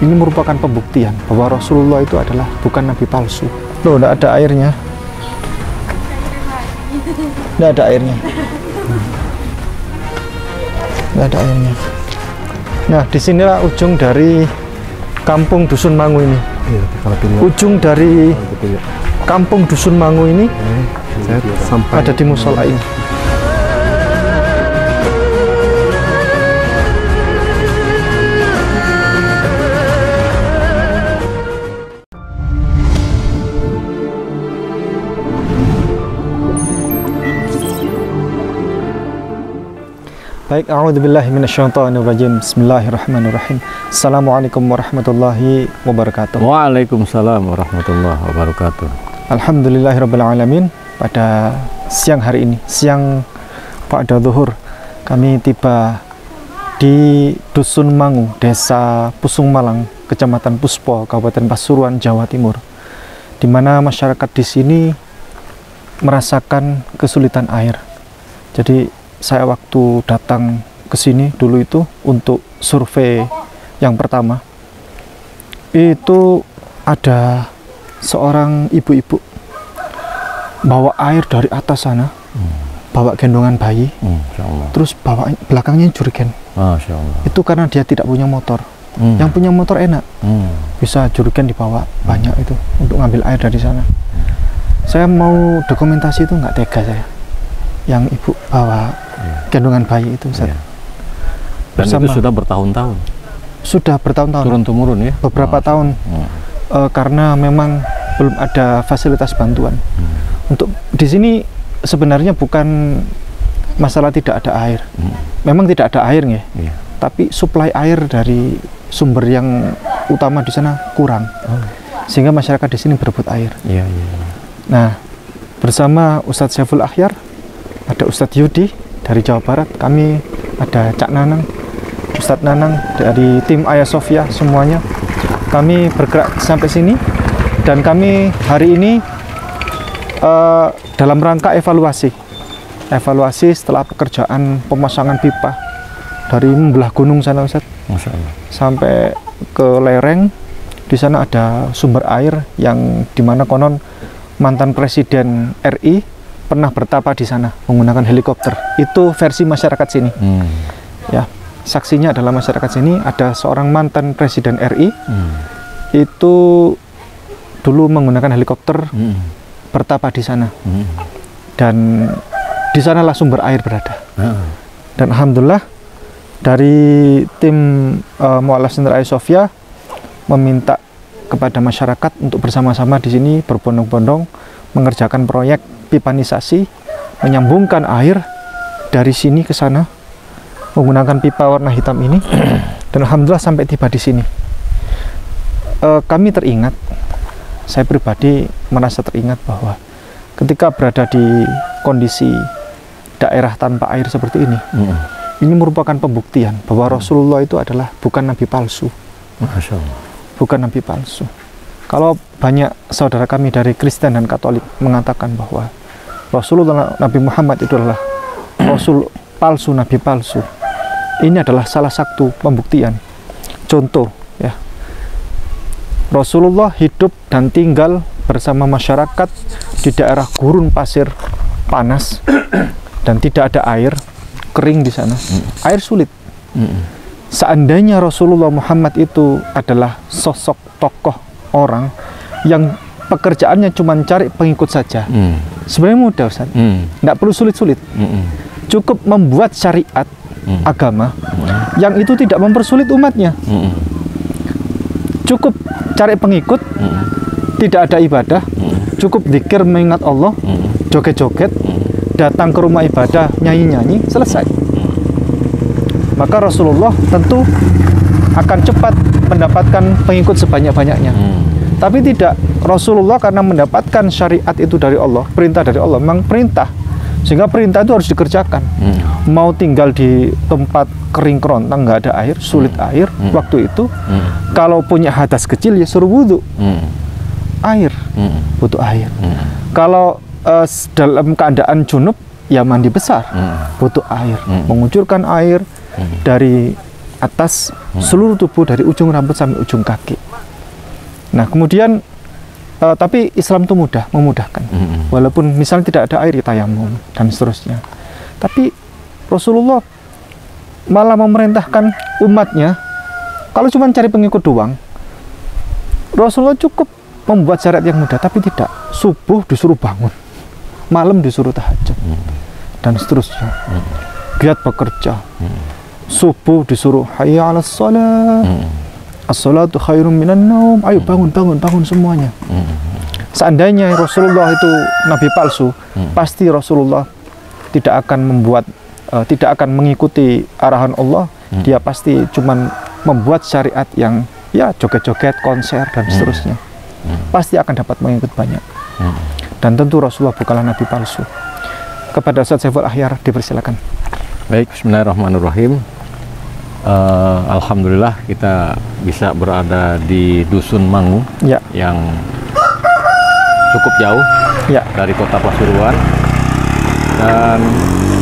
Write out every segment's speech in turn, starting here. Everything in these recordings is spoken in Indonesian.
Ini merupakan pembuktian bahwa Rasulullah itu adalah bukan nabi palsu. Loh, tidak ada airnya. Tidak ada airnya. Tidak ada airnya. Nah, disinilah ujung dari kampung Dusun Mangu ini. Ujung dari kampung Dusun Mangu ini ada di musola ini. Baik, a'udzubillahi minasyaitonirrajim. Bismillahirrahmanirrahim. Assalamualaikum warahmatullahi wabarakatuh. Waalaikumsalam warahmatullahi wabarakatuh. Alhamdulillahirabbil alamin. Pada siang hari ini, siang pada zuhur, kami tiba di Dusun Mangu, Desa Pusung Malang, Kecamatan Puspo, Kabupaten Pasuruan, Jawa Timur, di mana masyarakat di sini merasakan kesulitan air. Jadi saya waktu datang ke sini dulu itu untuk survei yang pertama, itu ada seorang ibu-ibu bawa air dari atas sana, bawa gendongan bayi, terus bawa belakangnya jerigen. Itu karena dia tidak punya motor. Yang punya motor enak, bisa jerigen dibawa banyak itu untuk ngambil air dari sana. Saya mau dokumentasi itu nggak tega saya, yang ibu bawa gendongan bayi itu, Ustaz. Dan itu sudah bertahun-tahun. Sudah bertahun-tahun. Turun-temurun ya. Beberapa tahun. Karena memang belum ada fasilitas bantuan. Untuk di sini sebenarnya bukan masalah tidak ada air. Memang tidak ada air ya. Tapi suplai air dari sumber yang utama di sana kurang. Sehingga masyarakat di sini berebut air. Nah, bersama Ustadz Syaiful Akhyar, ada Ustadz Yudi dari Jawa Barat, kami ada Cak Nanang, Ustadz Nanang dari tim Ayah Sofia, semuanya kami bergerak sampai sini. Dan kami hari ini dalam rangka evaluasi setelah pekerjaan pemasangan pipa dari membelah gunung sana, Ustadz, Masya Allah, sampai ke lereng. Di sana ada sumber air yang dimana konon mantan Presiden RI pernah bertapa di sana menggunakan helikopter. Itu versi masyarakat sini. Ya, saksinya adalah masyarakat sini. Ada seorang mantan Presiden RI itu dulu menggunakan helikopter bertapa di sana. Dan di sanalah sumber air berada. Dan alhamdulillah dari tim Mu'allaf Center Ayah Sofia meminta kepada masyarakat untuk bersama-sama di sini berbondong-bondong mengerjakan proyek pipanisasi, menyambungkan air dari sini ke sana menggunakan pipa warna hitam ini. Dan alhamdulillah sampai tiba di sini, kami teringat, saya pribadi merasa teringat bahwa ketika berada di kondisi daerah tanpa air seperti ini merupakan pembuktian bahwa Rasulullah itu adalah bukan nabi palsu. Masya Allah. Bukan nabi palsu. Kalau banyak saudara kami dari Kristen dan Katolik mengatakan bahwa Rasulullah Nabi Muhammad itu adalah Rasul palsu, nabi palsu, ini adalah salah satu pembuktian. Contoh ya, Rasulullah hidup dan tinggal bersama masyarakat di daerah gurun pasir panas dan tidak ada air, kering di sana, air sulit. Seandainya Rasulullah Muhammad itu adalah sosok tokoh orang yang pekerjaannya cuma cari pengikut saja, sebenarnya mudah, Ustaz. Nggak perlu sulit-sulit. Cukup membuat syariat agama yang itu tidak mempersulit umatnya. Cukup cari pengikut, tidak ada ibadah, cukup zikir mengingat Allah, joget-joget, datang ke rumah ibadah, nyanyi-nyanyi, selesai. Maka Rasulullah tentu akan cepat mendapatkan pengikut sebanyak-banyaknya. Tapi tidak, Rasulullah karena mendapatkan syariat itu dari Allah, perintah dari Allah, memang perintah, sehingga perintah itu harus dikerjakan. Mau tinggal di tempat kering kerontang, nggak ada air, sulit air waktu itu, kalau punya hadas kecil ya suruh wudhu, air, butuh air. Kalau dalam keadaan junub ya mandi besar, butuh air, mengucurkan air dari atas seluruh tubuh dari ujung rambut sampai ujung kaki. Nah kemudian tapi Islam itu memudahkan. Walaupun misalnya tidak ada air, tayamum dan seterusnya. Tapi Rasulullah malah memerintahkan umatnya, kalau cuma cari pengikut doang, Rasulullah cukup membuat syariat yang mudah. Tapi tidak, subuh disuruh bangun, malam disuruh tahajud, dan seterusnya. Giat bekerja, subuh disuruh hayya 'alas shalah, as-salatu khairum minan naum, ayo bangun semuanya. Seandainya Rasulullah itu nabi palsu, pasti Rasulullah tidak akan mengikuti arahan Allah. Dia pasti cuman membuat syariat yang ya joget-joget, konser dan seterusnya. Pasti akan dapat mengikut banyak. Dan tentu Rasulullah bukanlah nabi palsu. Kepada Ustaz Saiful Akhyar dipersilakan. Baik, bismillahirrahmanirrahim. Alhamdulillah kita bisa berada di Dusun Mangu yang cukup jauh dari kota Pasuruan. Dan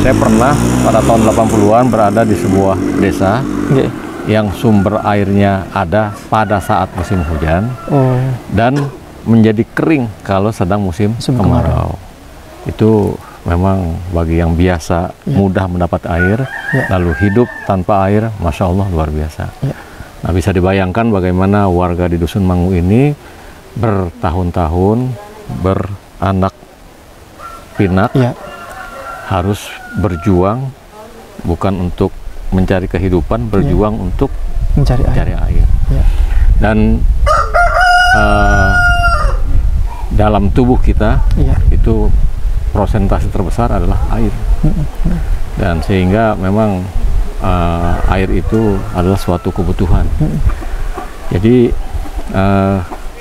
saya pernah pada tahun 80-an berada di sebuah desa yang sumber airnya ada pada saat musim hujan dan menjadi kering kalau sedang musim kemarau. Itu memang bagi yang biasa mudah mendapat air, lalu hidup tanpa air, Masya Allah luar biasa. Nah, bisa dibayangkan bagaimana warga di Dusun Mangu ini bertahun-tahun beranak pinak, harus berjuang bukan untuk mencari kehidupan, berjuang untuk mencari air. Dan dalam tubuh kita itu prosentase terbesar adalah air, dan sehingga memang air itu adalah suatu kebutuhan. Jadi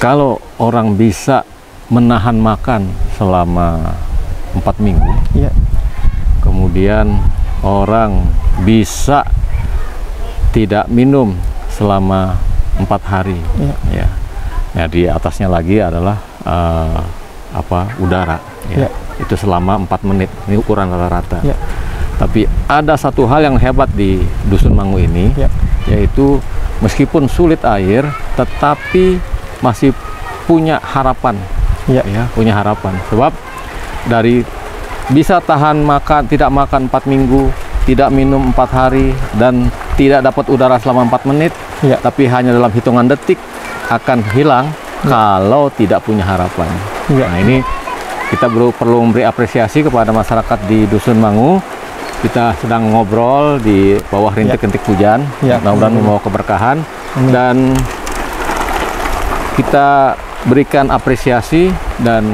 kalau orang bisa menahan makan selama 4 minggu, kemudian orang bisa tidak minum selama 4 hari, ya di atasnya lagi adalah udara, itu selama 4 menit, ini ukuran rata-rata. Tapi ada satu hal yang hebat di Dusun Mangu ini, yaitu meskipun sulit air, tetapi masih punya harapan, punya harapan. Sebab dari bisa tahan makan, tidak makan 4 minggu, tidak minum 4 hari, dan tidak dapat udara selama 4 menit, tapi hanya dalam hitungan detik akan hilang kalau tidak punya harapan. Nah ini kita perlu memberi apresiasi kepada masyarakat di Dusun Mangu. Kita sedang ngobrol di bawah rintik-rintik hujan, mudah-mudahan membawa keberkahan, dan kita berikan apresiasi dan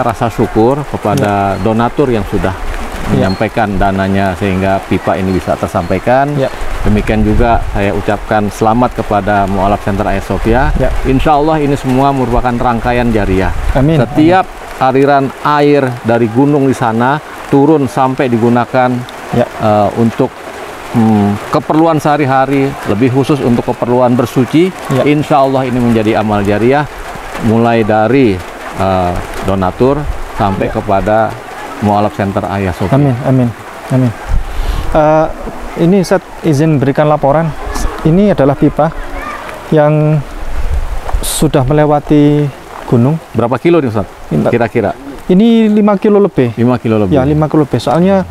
rasa syukur kepada donatur yang sudah menyampaikan dananya sehingga pipa ini bisa tersampaikan. Demikian juga saya ucapkan selamat kepada Mu'alaf Center Ayah Sofia. Insya Allah ini semua merupakan rangkaian jariah. Setiap aliran air dari gunung di sana turun sampai digunakan untuk keperluan sehari-hari, lebih khusus untuk keperluan bersuci. Insya Allah ini menjadi amal jariah, mulai dari donatur sampai kepada Mu'alaf Center Ayah Sofia. Amin. Ini Ustaz izin berikan laporan. Ini adalah pipa yang sudah melewati gunung. Berapa kilo nih Ustaz? Kira-kira? Ini 5 kilo lebih. 5 kilo lebih. Ya, 5 kilo lebih. Soalnya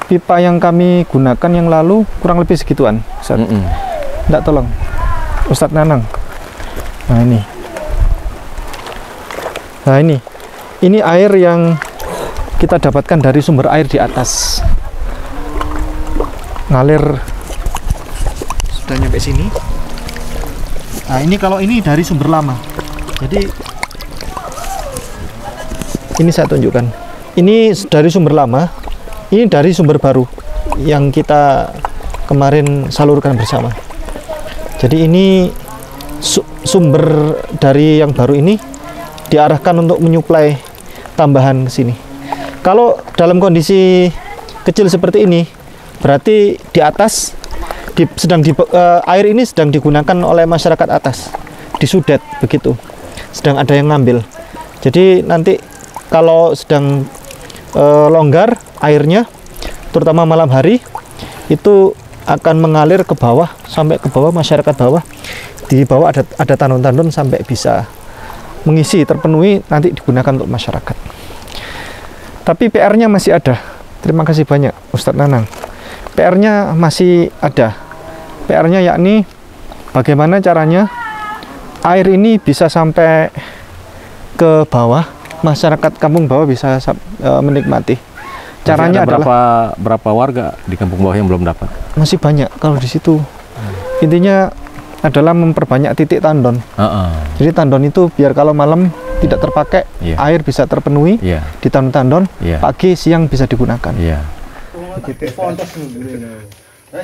pipa yang kami gunakan yang lalu kurang lebih segituan, Ustaz. Nggak, tolong Ustaz Nanang. Nah ini air yang kita dapatkan dari sumber air di atas, ngalir sudah nyampe sini. Nah ini kalau ini dari sumber lama, jadi ini saya tunjukkan, ini dari sumber lama, ini dari sumber baru yang kita kemarin salurkan bersama. Jadi ini sumber dari yang baru ini diarahkan untuk menyuplai tambahan ke sini. Kalau dalam kondisi kecil seperti ini, berarti di atas air ini sedang digunakan oleh masyarakat atas, disudet begitu, sedang ada yang ngambil. Jadi nanti kalau sedang longgar airnya, terutama malam hari, itu akan mengalir ke bawah, sampai ke bawah, masyarakat bawah. Di bawah ada tandon-tandon sampai bisa mengisi, terpenuhi, nanti digunakan untuk masyarakat. Tapi PR-nya masih ada. Terima kasih banyak Ustadz Nanang. PR-nya masih ada. PR-nya yakni bagaimana caranya air ini bisa sampai ke bawah, masyarakat kampung bawah bisa menikmati. Caranya adalah berapa warga di kampung bawah yang belum dapat? Masih banyak kalau di situ. Intinya adalah memperbanyak titik tandon. Jadi tandon itu biar kalau malam tidak terpakai, air bisa terpenuhi di tandon-tandon, pagi siang bisa digunakan.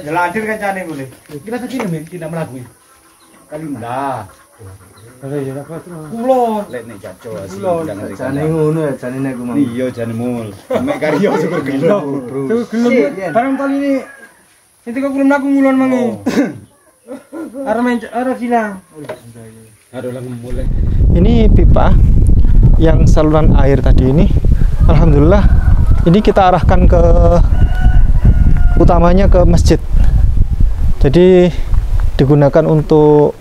Jelasin kan cane boleh. Kita sini tidak melakui. Kali enggak. Kulon lek nek jaco asli jangan jane ngono ya jane nek kumang. Iya jane mul. Mek karyo syukur gelo. Tuh gelem barang kali ini. Nanti kok belum laku ngulon mangi. Arah silang. Aduh lang mulai. Ini pipa yang saluran air tadi ini. Alhamdulillah ini kita arahkan ke utamanya ke masjid. Jadi digunakan untuk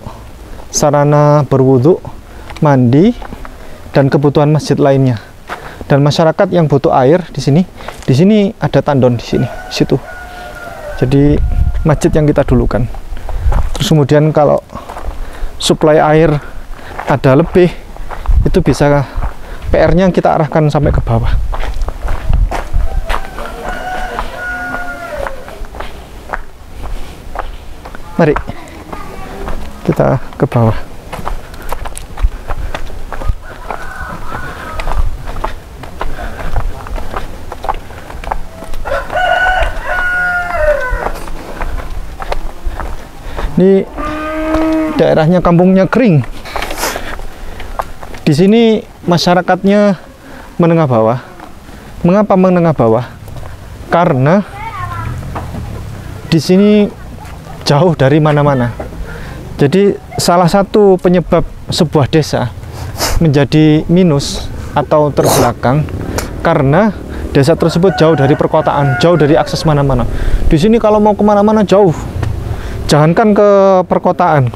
sarana berwudu, mandi, dan kebutuhan masjid lainnya. Dan masyarakat yang butuh air di sini ada tandon di situ. Jadi masjid yang kita dulukan. Terus kemudian kalau suplai air ada lebih, itu bisa PR-nya kita arahkan sampai ke bawah. Mari kita ke bawah. Ini daerahnya kampungnya kering. Di sini masyarakatnya menengah bawah. Mengapa menengah bawah? Karena di sini jauh dari mana-mana. Jadi salah satu penyebab sebuah desa menjadi minus atau terbelakang karena desa tersebut jauh dari perkotaan, jauh dari akses mana-mana. Di sini kalau mau kemana-mana jauh, jangankan ke perkotaan,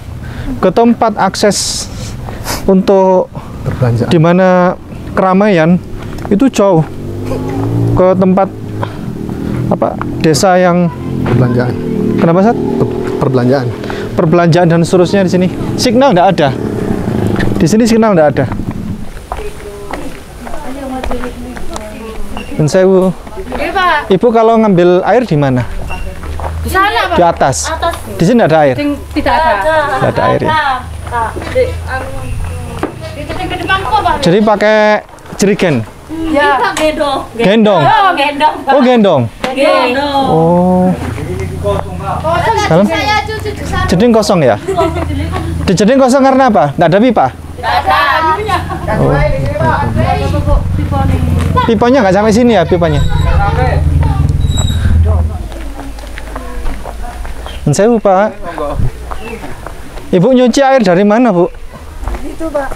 ke tempat akses untuk di mana keramaian itu jauh, ke tempat apa desa yang perbelanjaan. Kenapa Sat? Perbelanjaan dan seterusnya di sini. Signal tidak ada. Di sini signal tidak ada. Dan saya Ibu kalau ngambil air di mana? Di sana, Pak. Di atas. Di sini ada air. Tidak ada. Tidak ada air ya. Jadi pakai jerigen. Ya. Gendong. Gendong. Oh, gendong. Oh. Jeding kosong ya? Di jeding kosong karena apa? Nggak ada pipa? Nggak ada. Oh. Pipanya nggak sampai sini ya pipanya? Saya Pak. Ibu nyuci air dari mana Bu? Itu Pak.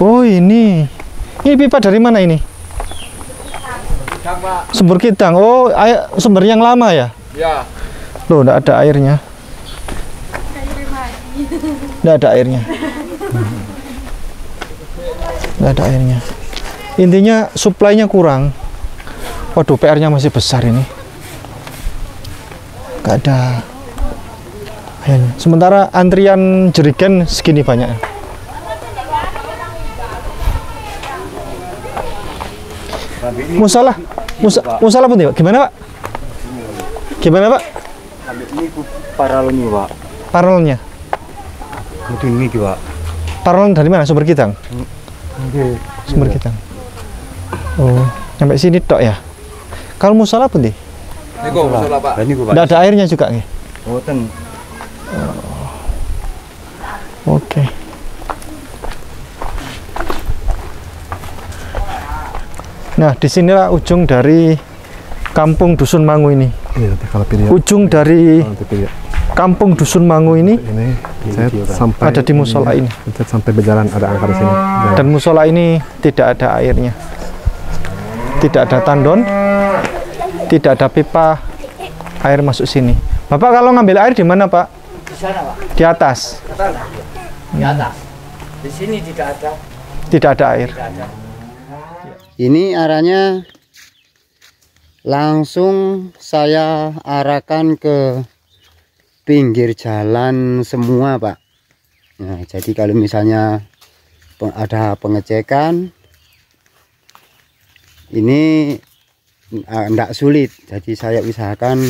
Oh ini pipa dari mana ini? Sumber Kidang. Oh air sumber yang lama ya? Ya. Loh, enggak ada airnya. Enggak ada airnya. Enggak ada airnya. Intinya suplainya kurang. Waduh, PR-nya masih besar ini. Enggak ada airnya. Sementara antrian jerigen segini banyak. Musalah pun ya, gimana Pak? Gimana Pak? Ini paralelnya Pak. Paralelnya? Mungkin ini Pak. Paralel dari mana? Sumber Kidang? Sumber Kidang. Oh, sampai sini tok ya? Kalau musola pun deh? Ini kok musola Pak. Nggak ada airnya juga nih? Oh, Oke. Nah, disinilah ujung dari Kampung Dusun Mangu ini. Ujung dari Kampung Dusun Mangu ini saya sampai ada di musola ini. Saya sampai berjalan ada angka di sini. Dan musola ini tidak ada airnya. Tidak ada tandon, tidak ada pipa air masuk sini. Bapak kalau ngambil air di mana, Pak? Di sana, Pak. Di atas. Di atas. Di sini tidak ada. Tidak ada air. Tidak ada. Ini arahnya langsung saya arahkan ke pinggir jalan semua, Pak. Nah, jadi kalau misalnya ada pengecekan ini enggak sulit, jadi saya usahakan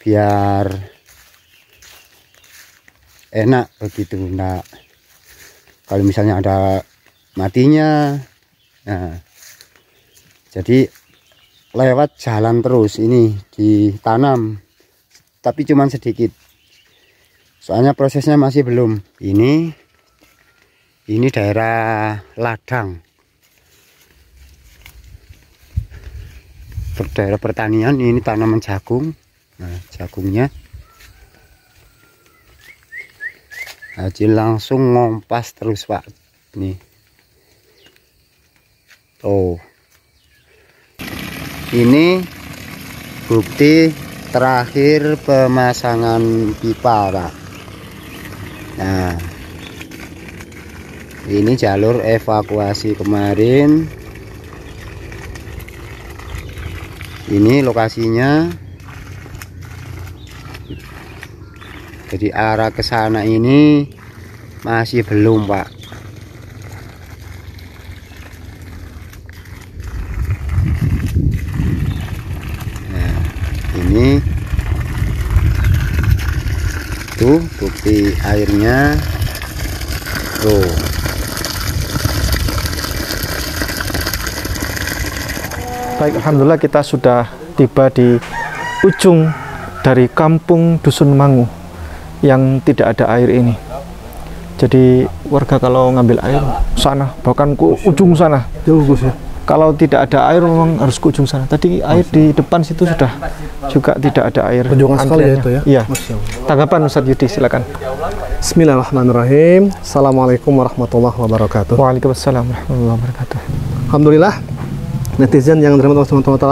biar enak begitu. Enggak, kalau misalnya ada matinya, nah jadi lewat jalan terus ini ditanam, tapi cuman sedikit. Soalnya prosesnya masih belum. Ini daerah ladang. Daerah pertanian, ini tanaman jagung. Nah, jagungnya. Haji langsung ngompas terus, Pak. Nih. Oh. Ini bukti terakhir pemasangan pipa, Pak. Nah, ini jalur evakuasi kemarin. Ini lokasinya. Jadi arah ke sana ini masih belum, Pak. Nah, ini tuh bukti airnya. Tuh. Baik, alhamdulillah kita sudah tiba di ujung dari kampung Dusun Mangu yang tidak ada air ini. Jadi warga kalau ngambil air sana, bahkan ke ujung sana. Jauh, Gus ya. Kalau tidak ada air memang harus ke ujung sana. Tadi air di depan situ sudah juga tidak ada air. Perjuangan sekali ya itu ya. Iya. Tanggapan Ustadz Yudi, silakan. Bismillahirrahmanirrahim. Assalamualaikum warahmatullahi wabarakatuh. Waalaikumsalam warahmatullahi wabarakatuh. Alhamdulillah, netizen yang dirahmati Allah SWT,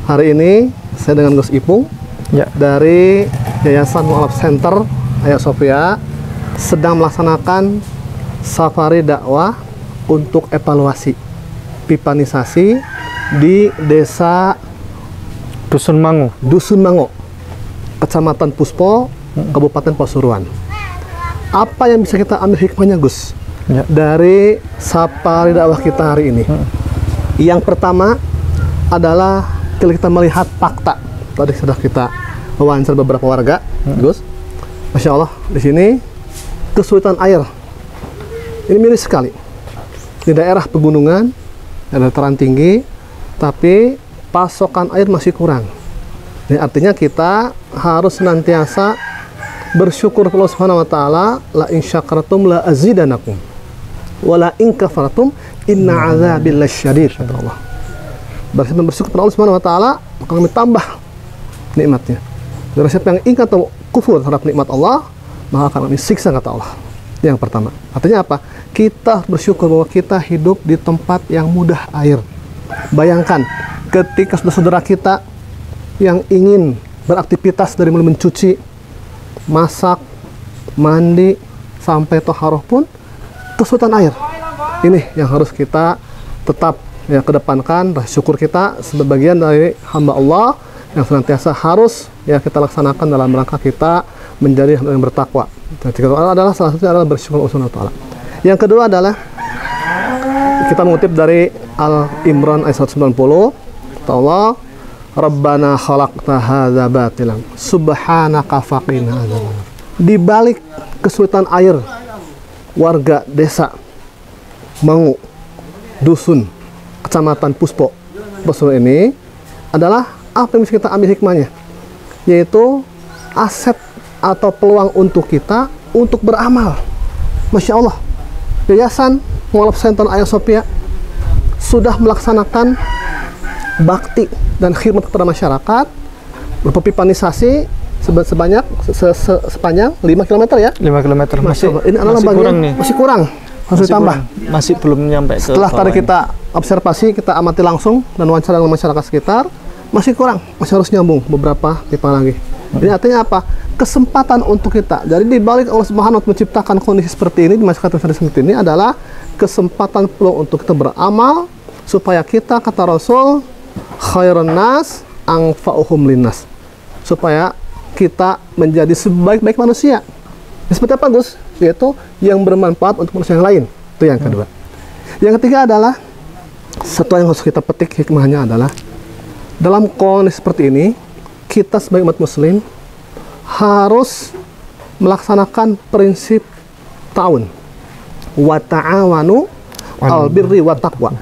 hari ini saya dengan Gus Ipung Ya. dari Yayasan Mu'alaf Center Hagia Sophia sedang melaksanakan safari dakwah untuk evaluasi pipanisasi di Desa Dusun Mangu, Kecamatan Puspo, Kabupaten Pasuruan. Apa yang bisa kita ambil hikmahnya, Gus, ya, dari safari dakwah kita hari ini? Yang pertama adalah kita melihat fakta. Tadi sudah kita wawancara beberapa warga, Gus. Masya Allah, di sini kesulitan air ini miris sekali. Di daerah pegunungan, ada dataran tinggi, tapi pasokan air masih kurang. Ini artinya kita harus senantiasa bersyukur kepada Allah Subhanahu wa taala, la in syakartum la azidanakum wa la in kafartum inna azabi lasyadid, kata Allah. Bersyukur kepada Allah Subhanahu wa taala, maka kami tambah nikmatnya. Dan siapa yang ingkar atau kufur terhadap nikmat Allah, maka akan kami siksa, kata Allah. Yang pertama, artinya apa? Kita bersyukur bahwa kita hidup di tempat yang mudah air. Bayangkan ketika saudara kita yang ingin beraktivitas dari mulai mencuci, masak, mandi, sampai toharoh pun kesulitan air. Ini yang harus kita tetap ya kedepankan. Syukur kita sebagai bagian dari hamba Allah yang senantiasa harus ya kita laksanakan dalam rangka kita menjadi hamba yang bertakwa. Jadi adalah salah satunya adalah bersyukur kepada Allah. Yang kedua adalah kita mengutip dari Al-Imran ayat 190, kata Allah, Rabbana khalaqta hadza batilan subhanaka faqina adzabannar. Di balik kesulitan air warga desa Mangu, Dusun, Kecamatan Puspo, Pasuruan ini adalah apa yang bisa kita ambil hikmahnya? Yaitu aset atau peluang untuk kita untuk beramal. Masya Allah, Yayasan Mu'alaf Center Hagia Sophia sudah melaksanakan bakti dan khidmat kepada masyarakat berupa pipanisasi sepanjang 5 km ya? 5 km. Ini adalah masih bagian, kurang nih. masih kurang. Harus ditambah. Masih belum nyampe ke setelah tadi bawah kita observasi, kita amati langsung dan wawancara dengan masyarakat sekitar, masih kurang, masih harus nyambung beberapa pipa lagi. Ini artinya apa? Kesempatan untuk kita. Jadi di balik Allah Subhanahu wa Ta'ala menciptakan kondisi seperti ini, di masyarakat seperti ini adalah kesempatan peluang untuk kita beramal supaya kita, kata Rasul, khairun nas anfa'uhum linnas, supaya kita menjadi sebaik-baik manusia. Seperti apa, Gus? Yaitu yang bermanfaat untuk manusia yang lain. Itu yang kedua. Yang ketiga adalah satu yang harus kita petik hikmahnya adalah dalam kondisi seperti ini kita sebagai umat muslim harus melaksanakan prinsip ta'awun. Wa ta'awanu al birri wa taqwa.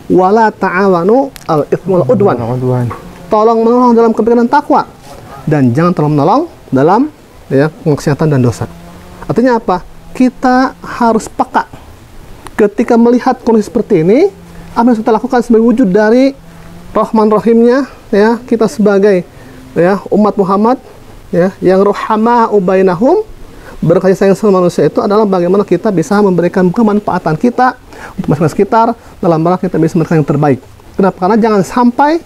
Wa la ta'awanu al itsmi wal udwan. Tolong menolong dalam kebaikan dan takwa dan jangan tolong menolong dalam kemaksiatan dan dosa. Artinya apa? Kita harus peka ketika melihat kondisi seperti ini. Apa yang kita lakukan sebagai wujud dari Rahman Rahimnya, ya, kita sebagai umat Muhammad, yang rohama ubainahum, berkasih sayang sama manusia, itu adalah bagaimana kita bisa memberikan kemanfaatan kita untuk masyarakat sekitar dalam rangka kita bisa memberikan yang terbaik. Kenapa? Karena jangan sampai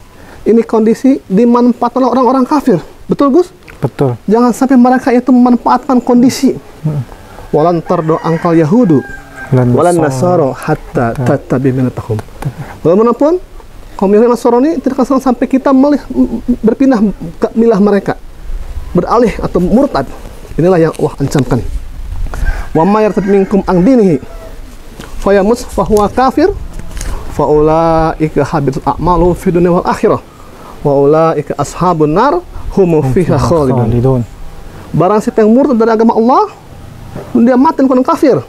ini kondisi dimanfaatkan oleh orang-orang kafir. Betul, Gus? Betul. Jangan sampai mereka itu memanfaatkan kondisi. Walan tardo angkal Yahudu walan nasoro hatta tatabi minatahum. Bagaimanapun kaum Yahudi Nasrani tidak akan sampai kita berpindah ke milah mereka, beralih atau murtad. Inilah yang Allah ancamkan. Wa may yartad minkum an dinihi fayamus fahuwa kafir fa ulaika habitat a'maluhum fid dunya wal akhirah wa ulaika ashabun nar hum fiha khalidun. Barang siapa yang murtad dari agama Allah, dia mati dengan kafir,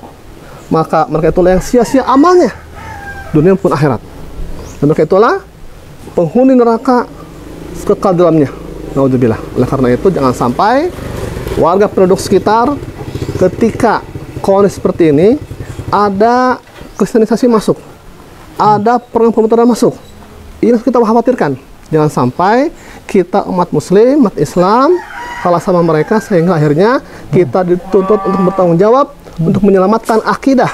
maka mereka itulah yang sia-sia amalnya dunia pun akhirat. Dan mereka itulah penghuni neraka kekal dalamnya. Naudzubillah. Oleh karena itu jangan sampai warga penduduk sekitar ketika kondisi seperti ini ada kristenisasi masuk, ada perang pemutaran masuk. Ini kita khawatirkan. Jangan sampai kita umat muslim, umat Islam kalah sama mereka sehingga akhirnya kita dituntut untuk bertanggung jawab untuk menyelamatkan akidah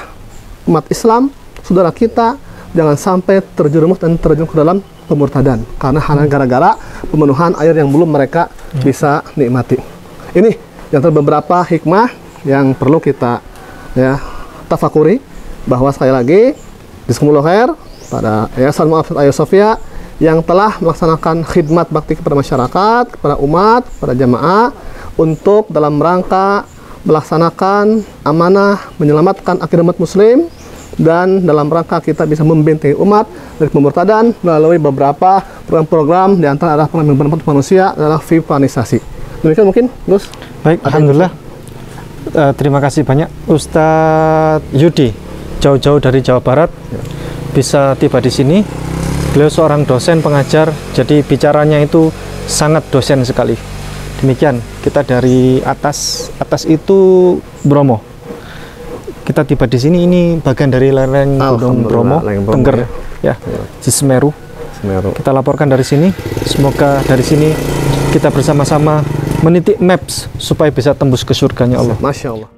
umat Islam, saudara kita, jangan sampai terjerumus dan terjun ke dalam pemurtadan karena hanya gara-gara pemenuhan air yang belum mereka bisa nikmati. Ini yang beberapa hikmah yang perlu kita tafakuri, bahwa sekali lagi Jazakumullah khair pada Yayasan Mu'assasat Hagia Sophia yang telah melaksanakan khidmat bakti kepada masyarakat, kepada umat, kepada jamaah untuk dalam rangka melaksanakan amanah menyelamatkan akidah umat muslim dan dalam rangka kita bisa membentengi umat dari pemurtadan melalui beberapa program-program, di antara adalah program yang bermanfaat untuk manusia adalah vipanisasi. Demikian mungkin, Gus. Baik, alhamdulillah. Terima kasih banyak Ustadz Yudi, jauh-jauh dari Jawa Barat bisa tiba di sini. Beliau seorang dosen pengajar, jadi bicaranya itu sangat dosen sekali. Demikian, kita dari atas itu Bromo. Kita tiba di sini, ini bagian dari lereng Gunung Bromo, Tengger, ya, di Semeru. Kita laporkan dari sini. Semoga dari sini kita bersama-sama menitik maps supaya bisa tembus ke surganya Allah. Masya Allah.